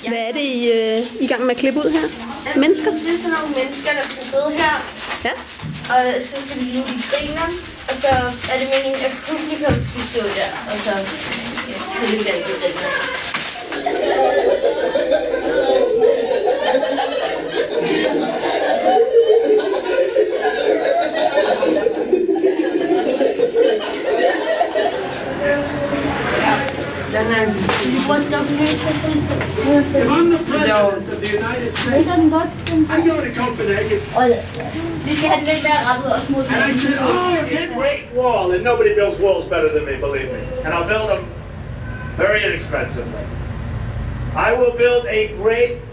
Hvad er det, I er i gang med at klippe ud her? Mennesker? Det er sådan nogle mennesker, der skal sidde her. Ja. Og så skal det ligne, de griner. Og så er det meningen, at publikum skal stå der. Og så kan det være, de griner. What's the person? If I'm the president of the United States, I go to Copenhagen Vi skal have det lidt mere rettet også mod and I say, oh, a great wall. And nobody builds walls better than me, believe me. And I'll build them very inexpensively. I will build a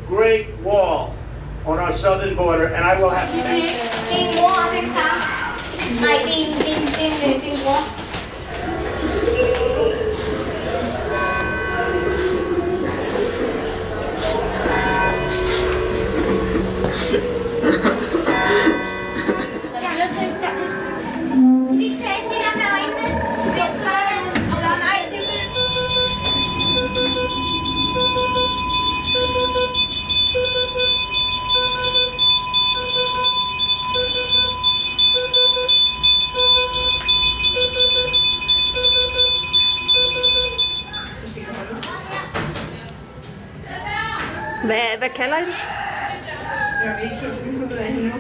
great wall on our southern border, and I will have to make Din mor, din far. Nej, din bror. Hvad kalder I det? Jeg vil ikke helt finde ud af endnu.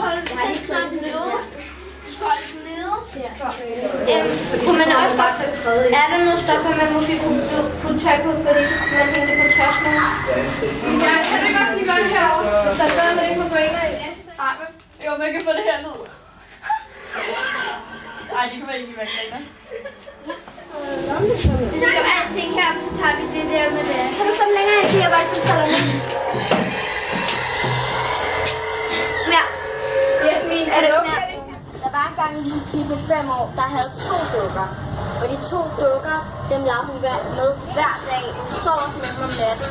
Hold tænksomt nede. Skål nede. Kunne man også godt... Er der noget stoffer, man måske kunne putte tøj på, fordi så kunne man hænge det på tørsnor? Ja, kan du ikke også lige gøre det herovre? Hvis der er bedre, man ikke må gå ind og stramme. Jo, man kan få det her ned. Ej, det kan være ikke være griner. Hvis vi gør alting her, så tager vi det der med det. Kan du få den længere ind til, jeg bare kan tage den? Mere. Jasmin, er det okay? Der var engang en lille pige på 5 år, der havde 2 dukker. Og de 2 dukker, dem lavede hun med hver dag. Hun sov simpelthen om natten.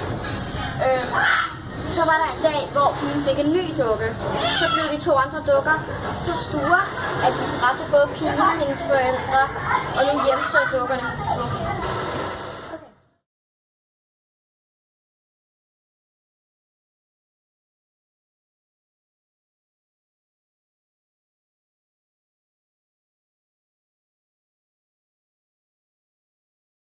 Så var der en dag, hvor pigen fik en ny dukke. Så blev de 2 andre dukker så sure, at de dræbte både pigen og hendes forældre, og nu hjemsøgte dukkerne.